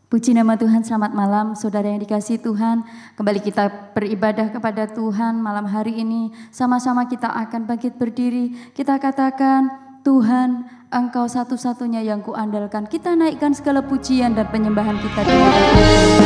Puji nama Tuhan, selamat malam saudara yang dikasihi Tuhan. Kembali kita beribadah kepada Tuhan malam hari ini. Sama-sama kita akan bangkit berdiri. Kita katakan, Tuhan, Engkau satu-satunya yang kuandalkan. Kita naikkan segala pujian dan penyembahan kita di hadapan Tuhan.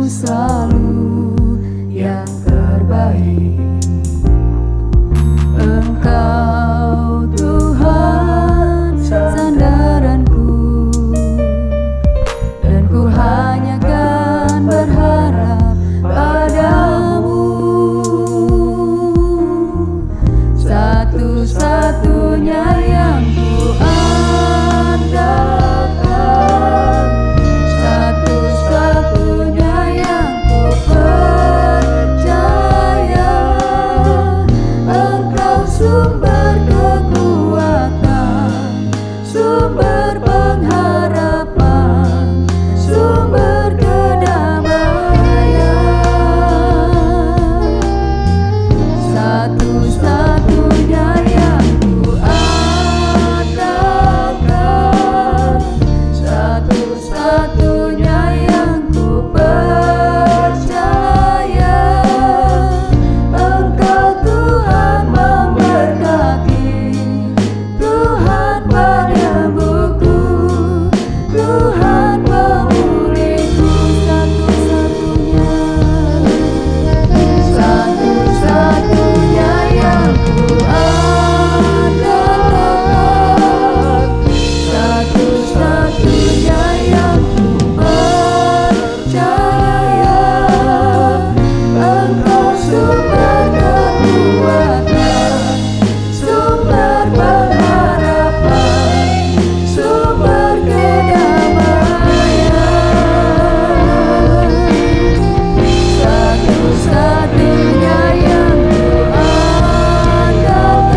Selalu yang terbaik. Engkau Tuhan sandaranku, dan ku hanya kan berharap padamu. Satu-satunya yang ku andalkan, satu-satunya yang ku percaya. Engkau sumber kekuatan, sumber pengharapan, sumber kedamaian. Satu-satunya yang ku andalkan, satu-satunya yang ku percaya. Engkau Tuhan memberkati, Tuhan penyembuhku, Tuhan pemulihku. Satu-satunya yang ku andalkan, satu-satunya yang ku percaya. Engkau sumber kekuatan, sumber pengharapan, sumber kedamaian. Satu-satunya yang ku andalkan,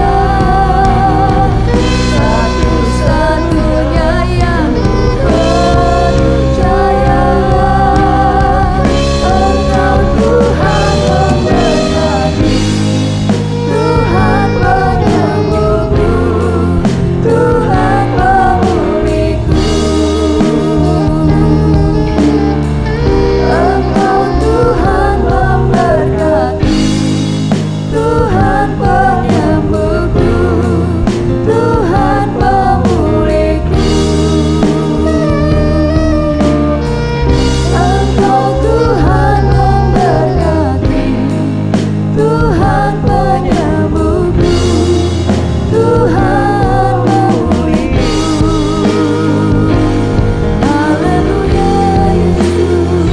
satu-satunya yang ku percaya. Engkau Tuhan memberkati, Tuhan penyembuhku, Tuhan pemulihku. Engkau Tuhan memberkati, Tuhan penyembuhku, Tuhan pemulihku. Engkau Tuhan memberkati, Tuhan penyembuhku, Tuhan pemulihku. Haleluya Yesus,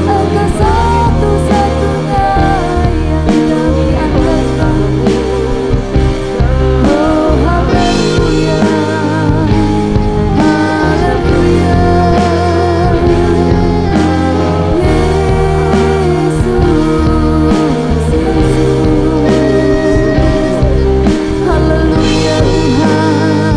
Engkau satu-satunya yang kami andalkan. Oh haleluya, haleluya Yesus. Haleluya Tuhan,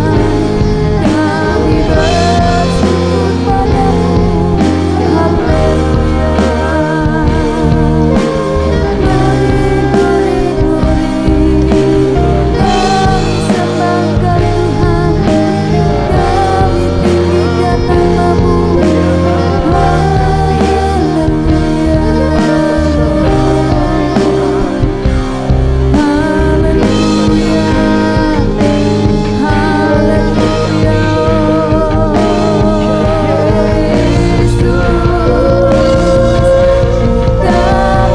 kami bersyukur padamu. Haleluya, gurih-gurih kami sembahkan Tuhan, kami tinggikan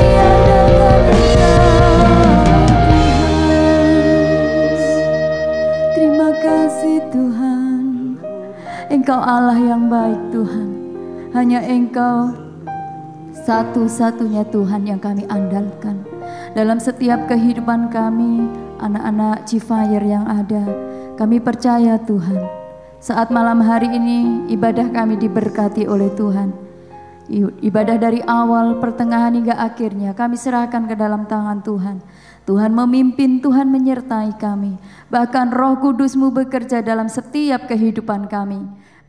nama-Mu. Terima kasih Tuhan, Engkau Allah yang baik Tuhan. Hanya Engkau satu-satunya Tuhan yang kami andalkan dalam setiap kehidupan kami, anak-anak Cifayr yang ada. Kami percaya Tuhan, saat malam hari ini ibadah kami diberkati oleh Tuhan. Ibadah dari awal, pertengahan hingga akhirnya kami serahkan ke dalam tangan Tuhan. Tuhan memimpin, Tuhan menyertai kami. Bahkan Roh Kudus-Mu bekerja dalam setiap kehidupan kami.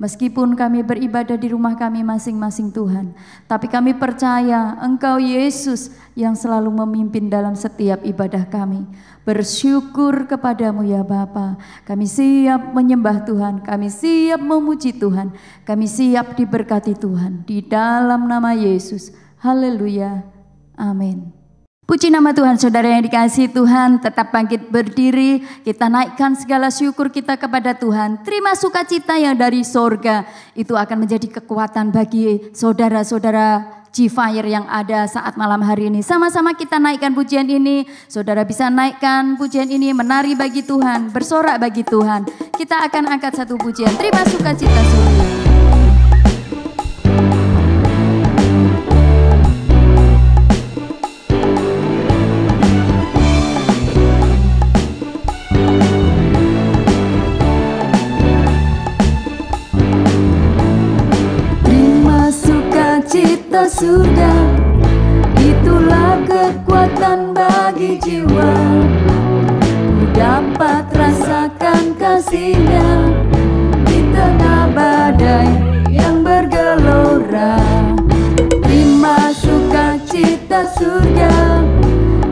Meskipun kami beribadah di rumah kami masing-masing Tuhan, tapi kami percaya Engkau Yesus yang selalu memimpin dalam setiap ibadah kami. Bersyukur kepadamu ya Bapa. Kami siap menyembah Tuhan, kami siap memuji Tuhan, kami siap diberkati Tuhan. Di dalam nama Yesus, haleluya, amin. Puji nama Tuhan, saudara yang dikasihi Tuhan, tetap bangkit berdiri, kita naikkan segala syukur kita kepada Tuhan. Terima sukacita yang dari sorga, itu akan menjadi kekuatan bagi saudara-saudara G-Fire yang ada saat malam hari ini. Sama-sama kita naikkan pujian ini, saudara bisa naikkan pujian ini, menari bagi Tuhan, bersorak bagi Tuhan. Kita akan angkat satu pujian, terima sukacita saudara. Cita surga, itulah kekuatan bagi jiwa. Ku dapat rasakan kasih-Nya di tengah badai yang bergelora. Terima sukacita surga,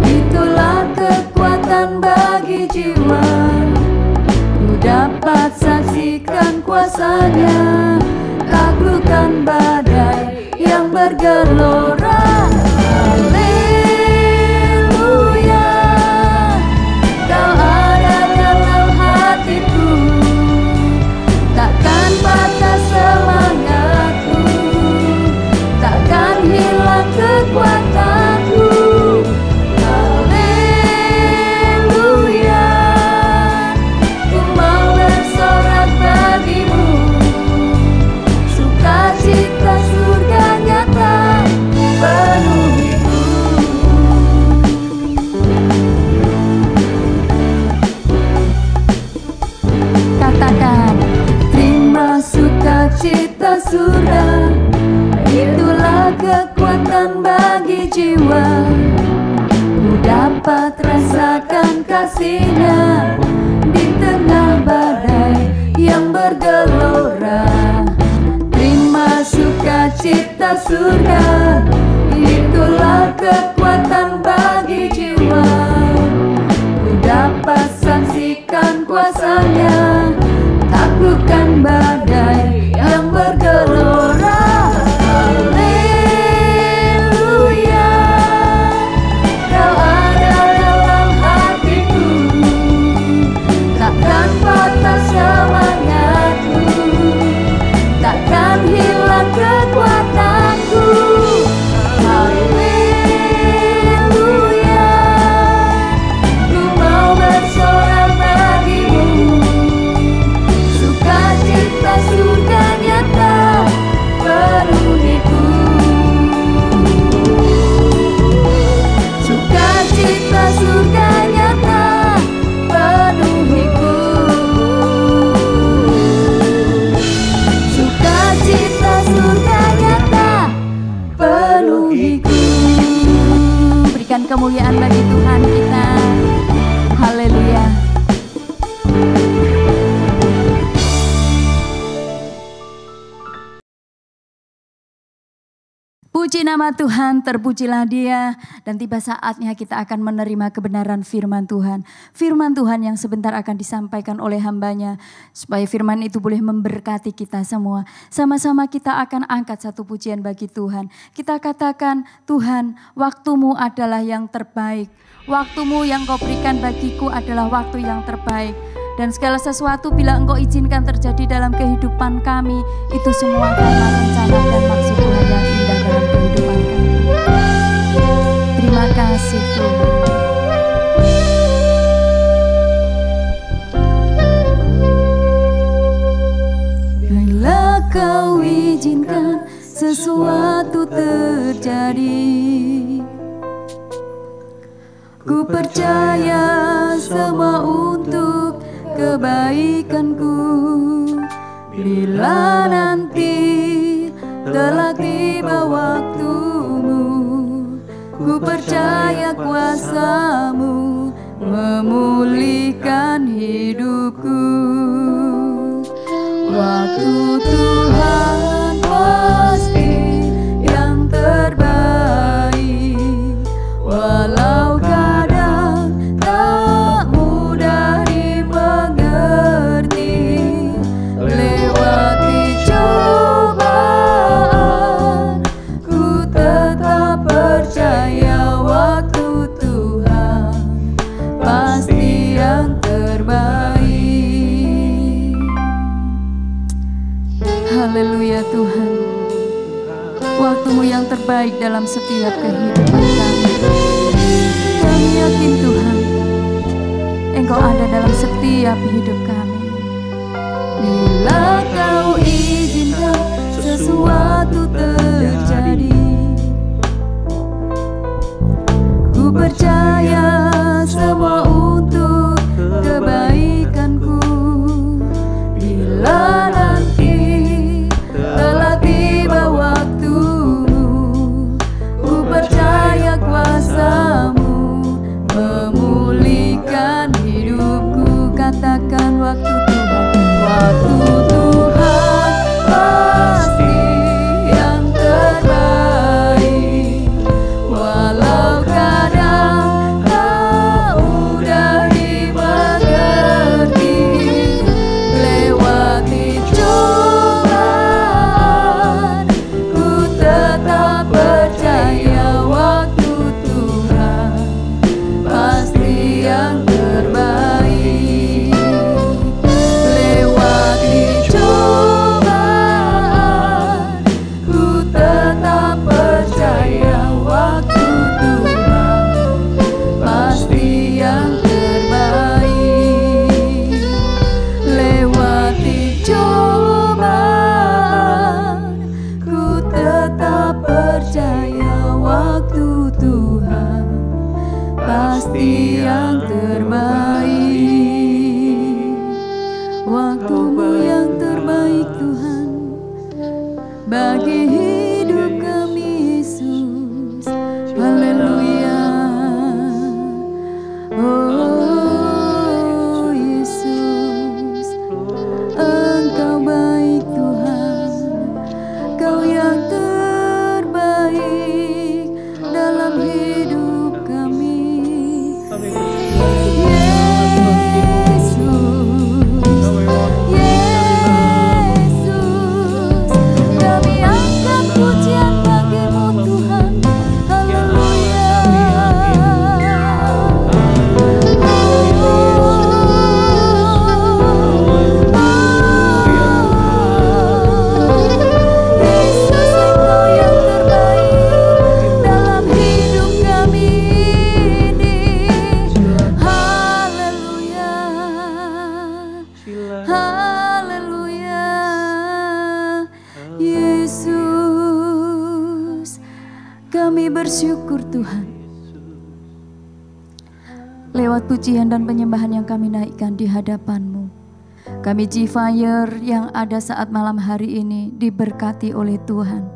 itulah kekuatan bagi jiwa. Ku dapat saksikan kuasa-Nya, taklukkan badai yang bergelora. Haleluya, Kau ada dalam hatiku, takkan patah semangatku, takkan hilang kekuatanku. Haleluya, ku mau bersorak bagimu, sukacita surga nyata penuhiku. Katakan, terima sukacita surga, itulah kekuatan bagi jiwa. Ku dapat rasakan kasih-Nya di tengah badai yang bergelora. Terima sukacita surga, itulah kekuatan bagi jiwa. Ku dapat saksikan kuasa-Nya, taklukkan badai yang bergelora. Haleluya, Kau ada dalam hatiku, takkan patah semangatku, takkan hilang kekuatanku. Haleluya, ku mau bersorak bagimu, sukacita surga nyata penuhiku. Sukacita surga nyata penuhiku. Sukacita surga nyata penuhiku. berikan kemuliaan bagi Tuhan kita. Haleluya. Puji nama Tuhan, terpujilah Dia, dan tiba saatnya kita akan menerima kebenaran firman Tuhan. Firman Tuhan yang sebentar akan disampaikan oleh hambanya, supaya firman itu boleh memberkati kita semua. Sama-sama kita akan angkat satu pujian bagi Tuhan. Kita katakan, Tuhan, waktumu adalah yang terbaik. Waktumu yang Kau berikan bagiku adalah waktu yang terbaik. Dan segala sesuatu bila Engkau izinkan terjadi dalam kehidupan kami, itu semua karena rencana dan maksud Tuhan yang indah dalam kehidupan kami. Terima kasih Tuhan. Bila Kau izinkan sesuatu terjadi, ku percaya semua untuk kebaikanku. Bila nanti telah tiba waktumu, ku percaya kuasa-Mu memulihkan hidupku. Waktu Tuhan pasti yang terbaik, walau kadang tak mudah dimengerti. Lewati cobaan, ku tetap percaya waktu Tuhan pasti yang terbaik. Haleluya Tuhan, waktu-Mu yang terbaik dalam setiap kehidupan kami. Kami yakin Tuhan, Engkau ada dalam setiap hidup kami. Bila Kau izinkan sesuatu terjadi, ku percaya semua untuk kebaikanku. Bila nanti telah tiba waktumu, ku percaya kuasa-Mu memulihkan hidupku. Katakan waktu Tuhan, waktu Tuhan pasti yang terbaik, walau kadang tak mudah dimengerti. Lewati cobaan, ku tetap percaya waktu Tuhan pasti yang terbaik. Lewati cobaan, ku tetap percaya waktu Tuhan pasti yang terbaik. Lewati cobaan, ku tetap percaya waktu Tuhan pasti yang terbaik. Waktu-Mu yang terbaik Tuhan bagi hidup kami Yesus. Haleluya. Oh Yesus, Engkau baik Tuhan, Kau yang terbaik dalam hidup kami. Yesus, Yesus, kami angkat pujian bagi-Mu Tuhan. Haleluya. Yesus, Engkau yang terbaik dalam hidup kami ini. Haleluya, haleluya. Yesus, kami bersyukur Tuhan, lewat pujian dan penyembahan yang kami naikkan di hadapan-Mu. Kami G-Fire yang ada saat malam hari ini diberkati oleh Tuhan.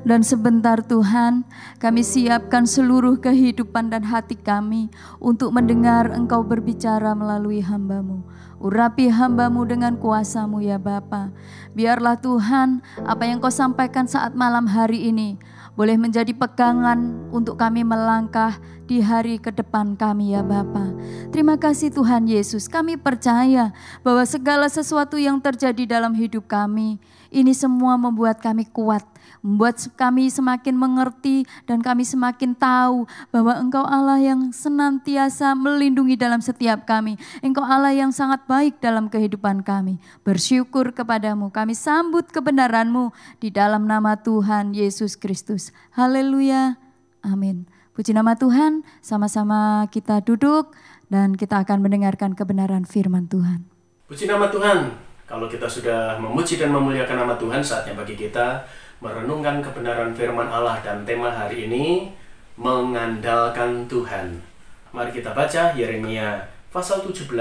Dan sebentar Tuhan, kami siapkan seluruh kehidupan dan hati kami untuk mendengar Engkau berbicara melalui hamba-Mu. Urapi hamba-Mu dengan kuasa-Mu ya Bapa. Biarlah Tuhan, apa yang Kau sampaikan saat malam hari ini boleh menjadi pegangan untuk kami melangkah di hari ke depan kami ya Bapa. Terima kasih Tuhan Yesus, kami percaya bahwa segala sesuatu yang terjadi dalam hidup kami, ini semua membuat kami kuat, membuat kami semakin mengerti dan kami semakin tahu bahwa Engkau Allah yang senantiasa melindungi dalam setiap kami. Engkau Allah yang sangat baik dalam kehidupan kami. Bersyukur kepadamu, kami sambut kebenaran-Mu di dalam nama Tuhan Yesus Kristus. Haleluya, amin. Puji nama Tuhan, sama-sama kita duduk dan kita akan mendengarkan kebenaran firman Tuhan. Puji nama Tuhan. Kalau kita sudah memuji dan memuliakan nama Tuhan, saatnya bagi kita merenungkan kebenaran firman Allah dan tema hari ini, mengandalkan Tuhan. Mari kita baca Yeremia pasal 17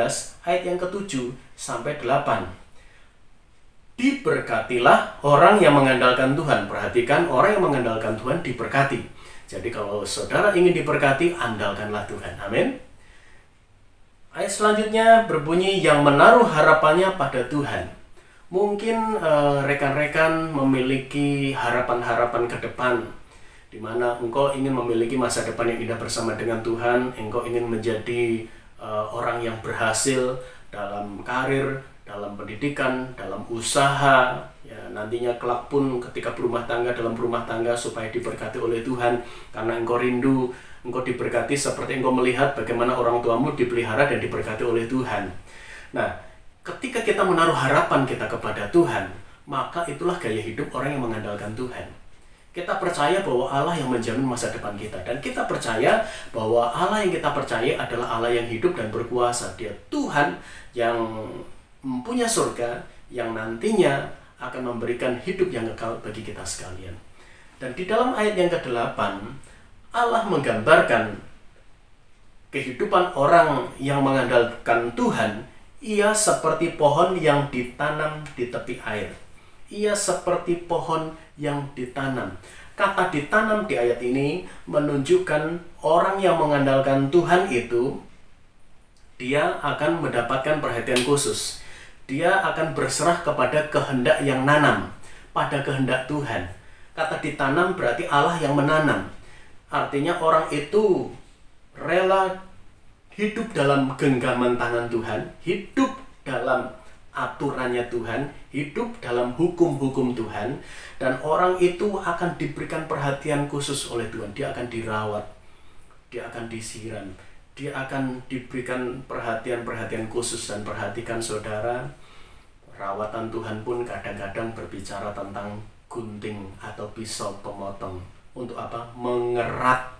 ayat yang ke-7 sampai 8. Diberkatilah orang yang mengandalkan Tuhan. Perhatikan, orang yang mengandalkan Tuhan diberkati. Jadi kalau saudara ingin diberkati, andalkanlah Tuhan. Amin. Ayat selanjutnya berbunyi, yang menaruh harapannya pada Tuhan. Mungkin rekan-rekan memiliki harapan-harapan ke depan, di mana engkau ingin memiliki masa depan yang indah bersama dengan Tuhan, engkau ingin menjadi orang yang berhasil dalam karir, dalam pendidikan, dalam usaha, ya, nantinya kelak pun ketika berumah tangga, dalam berumah tangga supaya diberkati oleh Tuhan, karena engkau rindu, engkau diberkati seperti engkau melihat bagaimana orang tuamu dipelihara dan diberkati oleh Tuhan. Nah, ketika kita menaruh harapan kita kepada Tuhan, maka itulah gaya hidup orang yang mengandalkan Tuhan. Kita percaya bahwa Allah yang menjamin masa depan kita, dan kita percaya bahwa Allah yang kita percaya adalah Allah yang hidup dan berkuasa. Dia Tuhan yang mempunyai surga, yang nantinya akan memberikan hidup yang kekal bagi kita sekalian. Dan di dalam ayat yang ke-8, Allah menggambarkan kehidupan orang yang mengandalkan Tuhan. Ia seperti pohon yang ditanam di tepi air. Ia seperti pohon yang ditanam. Kata ditanam di ayat ini menunjukkan orang yang mengandalkan Tuhan itu, dia akan mendapatkan perhatian khusus. Dia akan berserah kepada kehendak yang nanam, pada kehendak Tuhan. Kata ditanam berarti Allah yang menanam. Artinya orang itu rela hidup dalam genggaman tangan Tuhan, hidup dalam aturannya Tuhan, hidup dalam hukum-hukum Tuhan, dan orang itu akan diberikan perhatian khusus oleh Tuhan. Dia akan dirawat, dia akan disiram, dia akan diberikan perhatian-perhatian khusus. Dan perhatikan saudara, rawatan Tuhan pun kadang-kadang berbicara tentang gunting atau pisau pemotong. Untuk apa? Mengerat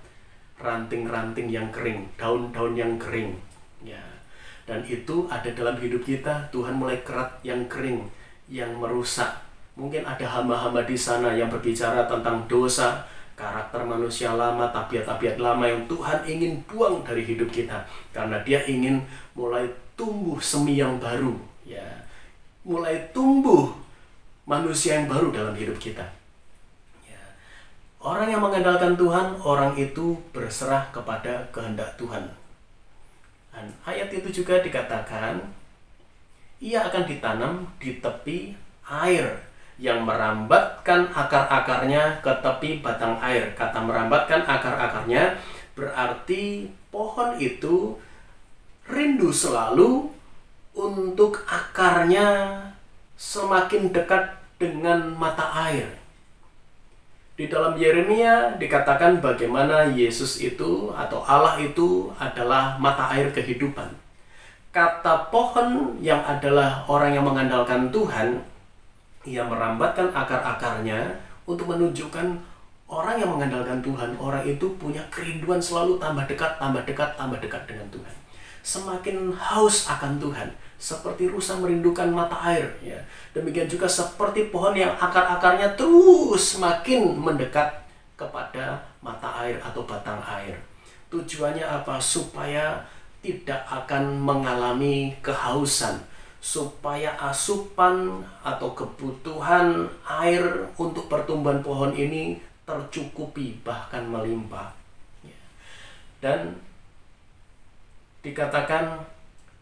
ranting-ranting yang kering, daun-daun yang kering, ya. Dan itu ada dalam hidup kita. Tuhan mulai kerat yang kering, yang merusak. Mungkin ada hamba-hamba di sana yang berbicara tentang dosa, karakter manusia lama, tabiat-tabiat lama yang Tuhan ingin buang dari hidup kita, karena Dia ingin mulai tumbuh semi yang baru, ya, mulai tumbuh manusia yang baru dalam hidup kita. Orang yang mengandalkan Tuhan, orang itu berserah kepada kehendak Tuhan. Dan ayat itu juga dikatakan, ia akan ditanam di tepi air, yang merambatkan akar-akarnya ke tepi batang air. Kata merambatkan akar-akarnya berarti pohon itu rindu selalu untuk akarnya semakin dekat dengan mata air. Di dalam Yeremia dikatakan bagaimana Yesus itu atau Allah itu adalah mata air kehidupan. Kata pohon yang adalah orang yang mengandalkan Tuhan, ia merambatkan akar-akarnya untuk menunjukkan orang yang mengandalkan Tuhan. Orang itu punya kerinduan selalu tambah dekat, tambah dekat, tambah dekat dengan Tuhan. Semakin haus akan Tuhan, seperti rusa merindukan mata air, ya. Demikian juga seperti pohon yang akar-akarnya terus semakin mendekat kepada mata air atau batang air. Tujuannya apa? Supaya tidak akan mengalami kehausan, supaya asupan atau kebutuhan air untuk pertumbuhan pohon ini tercukupi, bahkan melimpah, ya. Dan dikatakan,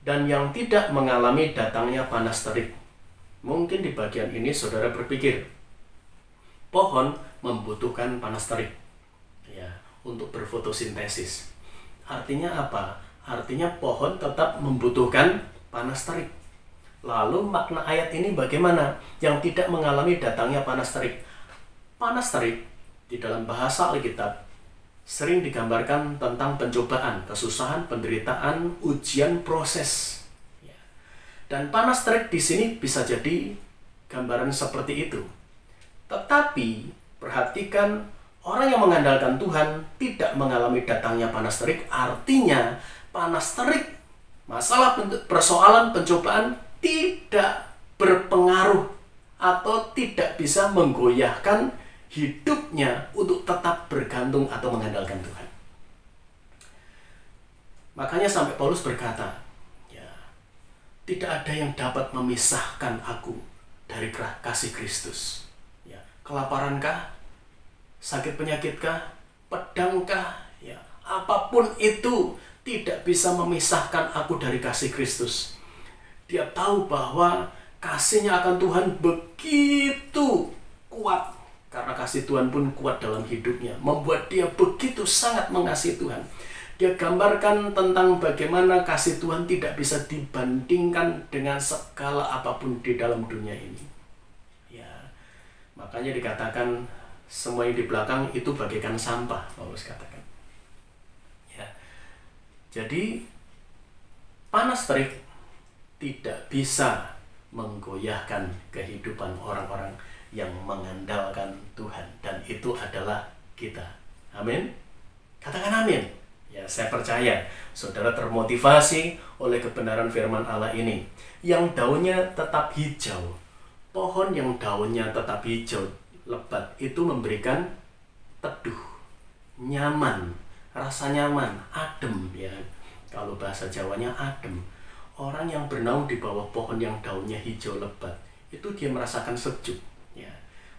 dan yang tidak mengalami datangnya panas terik. Mungkin di bagian ini saudara berpikir, pohon membutuhkan panas terik, ya, untuk berfotosintesis. Artinya apa? Artinya pohon tetap membutuhkan panas terik. Lalu makna ayat ini bagaimana? Yang tidak mengalami datangnya panas terik. Panas terik di dalam bahasa Alkitab sering digambarkan tentang pencobaan, kesusahan, penderitaan, ujian, proses. Dan panas terik di sini bisa jadi gambaran seperti itu. Tetapi perhatikan, orang yang mengandalkan Tuhan tidak mengalami datangnya panas terik. Artinya panas terik, masalah, persoalan, pencobaan tidak berpengaruh atau tidak bisa menggoyahkan hidupnya untuk tetap bergantung atau mengandalkan Tuhan. Makanya sampai Paulus berkata, ya, tidak ada yang dapat memisahkan aku dari kasih Kristus. Ya, kelaparankah, sakit penyakitkah, pedangkah, ya, apapun itu tidak bisa memisahkan aku dari kasih Kristus. Dia tahu bahwa kasihnya akan Tuhan begitu kuat. Karena kasih Tuhan pun kuat dalam hidupnya, membuat dia begitu sangat mengasihi Tuhan. Dia gambarkan tentang bagaimana kasih Tuhan tidak bisa dibandingkan dengan segala apapun di dalam dunia ini. Ya, makanya dikatakan semua yang di belakang itu bagaikan sampah, Paulus katakan. Ya, jadi panas terik tidak bisa menggoyahkan kehidupan orang-orang yang mengandalkan Tuhan, dan itu adalah kita. Amin. Katakan amin. Ya, saya percaya saudara termotivasi oleh kebenaran firman Allah ini. Yang daunnya tetap hijau, pohon yang daunnya tetap hijau lebat itu memberikan teduh, nyaman, rasa nyaman, adem ya. Kalau bahasa Jawanya adem. Orang yang bernaung di bawah pohon yang daunnya hijau lebat itu dia merasakan sejuk. Ya.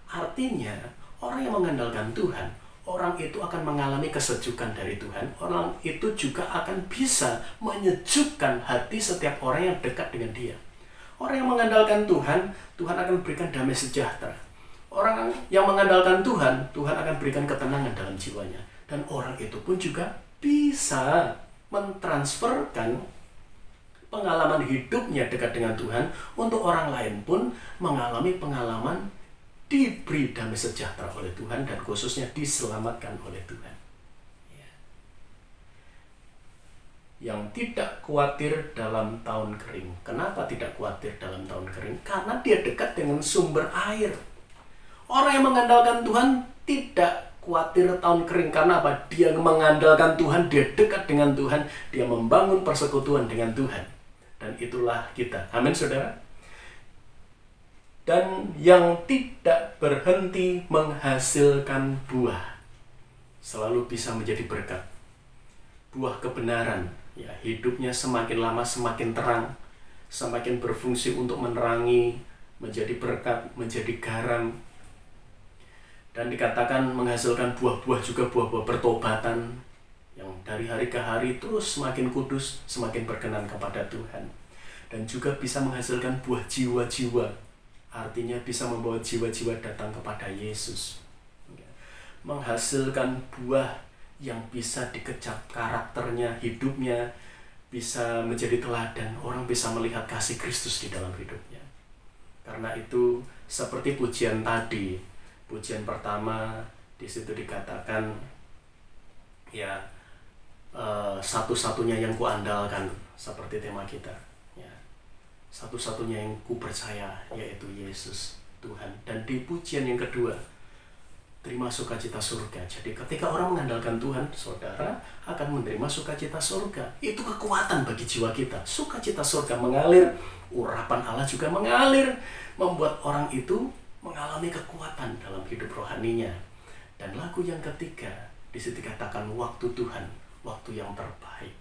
Artinya orang yang mengandalkan Tuhan, orang itu akan mengalami kesejukan dari Tuhan. Orang itu juga akan bisa menyejukkan hati setiap orang yang dekat dengan dia. Orang yang mengandalkan Tuhan, Tuhan akan berikan damai sejahtera. Orang yang mengandalkan Tuhan, Tuhan akan berikan ketenangan dalam jiwanya. Dan orang itu pun juga bisa mentransferkan pengalaman hidupnya dekat dengan Tuhan untuk orang lain pun mengalami pengalaman diberi damai sejahtera oleh Tuhan dan khususnya diselamatkan oleh Tuhan. Ya. Yang tidak khawatir dalam tahun kering. Kenapa tidak khawatir dalam tahun kering? Karena dia dekat dengan sumber air. Orang yang mengandalkan Tuhan tidak khawatir tahun kering. Karena apa? Dia mengandalkan Tuhan, dia dekat dengan Tuhan, dia membangun persekutuan dengan Tuhan. Dan itulah kita. Amin, saudara. Dan yang tidak berhenti menghasilkan buah selalu bisa menjadi berkat. Buah kebenaran, ya, hidupnya semakin lama semakin terang, semakin berfungsi untuk menerangi, menjadi berkat, menjadi garam. Dan dikatakan menghasilkan buah-buah juga buah-buah pertobatan yang dari hari ke hari terus semakin kudus, semakin berkenan kepada Tuhan. Dan juga bisa menghasilkan buah jiwa-jiwa. Artinya bisa membawa jiwa-jiwa datang kepada Yesus. Menghasilkan buah yang bisa dikecap karakternya, hidupnya, bisa menjadi teladan. Orang bisa melihat kasih Kristus di dalam hidupnya. Karena itu seperti pujian tadi, pujian pertama di situ dikatakan ya satu-satunya yang kuandalkan, seperti tema kita. Ya, satu-satunya yang ku percaya yaitu Yesus Tuhan. Dan di pujian yang kedua, terima sukacita surga. Jadi ketika orang mengandalkan Tuhan, saudara akan menerima sukacita surga. Itu kekuatan bagi jiwa kita. Sukacita surga mengalir, urapan Allah juga mengalir, membuat orang itu mengalami kekuatan dalam hidup rohaninya. Dan lagu yang ketiga, di situ dikatakan waktu Tuhan, waktu yang terbaik.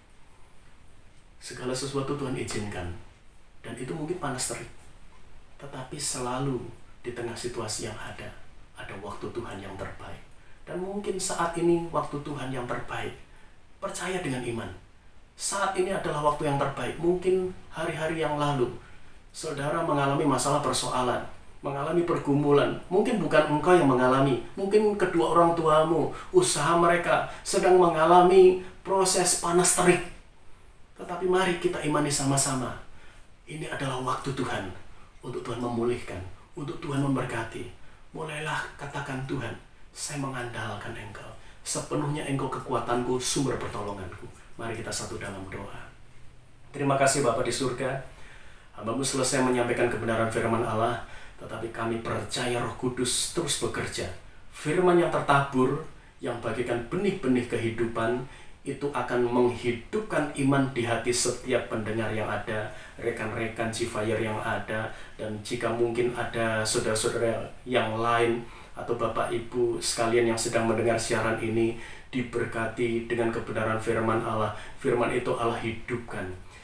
Segala sesuatu Tuhan izinkan. Dan itu mungkin panas terik. Tetapi selalu di tengah situasi yang ada waktu Tuhan yang terbaik. Dan mungkin saat ini waktu Tuhan yang terbaik. Percaya dengan iman. Saat ini adalah waktu yang terbaik. Mungkin hari-hari yang lalu saudara mengalami masalah persoalan, mengalami pergumulan. Mungkin bukan engkau yang mengalami, mungkin kedua orang tuamu, usaha mereka sedang mengalami proses panas terik. Tetapi mari kita imani sama-sama. Ini adalah waktu Tuhan untuk Tuhan memulihkan, untuk Tuhan memberkati. Mulailah katakan, Tuhan, saya mengandalkan Engkau. Sepenuhnya Engkau kekuatanku, sumber pertolonganku. Mari kita satu dalam doa. Terima kasih Bapa di surga. Hamba-Mu selesai menyampaikan kebenaran firman Allah, tetapi kami percaya Roh Kudus terus bekerja. Firman yang tertabur, yang bagikan benih-benih kehidupan, itu akan menghidupkan iman di hati setiap pendengar yang ada, rekan-rekan Cifayr yang ada, dan jika mungkin ada saudara-saudara yang lain atau Bapak Ibu sekalian yang sedang mendengar siaran ini, diberkati dengan kebenaran firman Allah. Firman itu Allah hidupkan.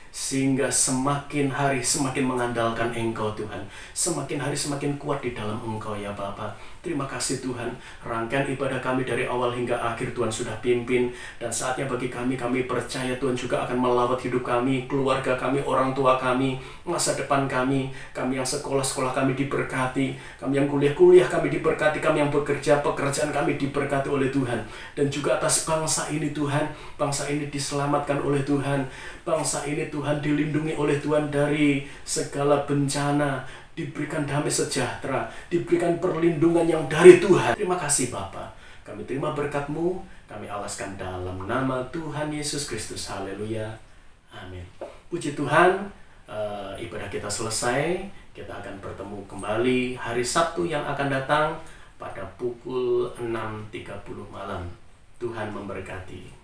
sehingga semakin hari semakin mengandalkan Engkau Tuhan, semakin hari semakin kuat di dalam Engkau ya Bapa. Terima kasih Tuhan, rangkaian ibadah kami dari awal hingga akhir Tuhan sudah pimpin, dan saatnya bagi kami percaya Tuhan juga akan melawat hidup kami, keluarga kami, orang tua kami, masa depan kami yang sekolah kami diberkati, kami yang kuliah kami diberkati, kami yang bekerja, pekerjaan kami diberkati oleh Tuhan, dan juga atas bangsa ini Tuhan, bangsa ini diselamatkan oleh Tuhan, bangsa ini Tuhan dilindungi oleh Tuhan dari segala bencana, diberikan damai sejahtera, diberikan perlindungan yang dari Tuhan. Terima kasih Bapa. Kami terima berkat-Mu, kami alaskan dalam nama Tuhan Yesus Kristus. Haleluya. Amin. Puji Tuhan, ibadah kita selesai. Kita akan bertemu kembali hari Sabtu yang akan datang pada pukul 6.30 malam. Tuhan memberkati.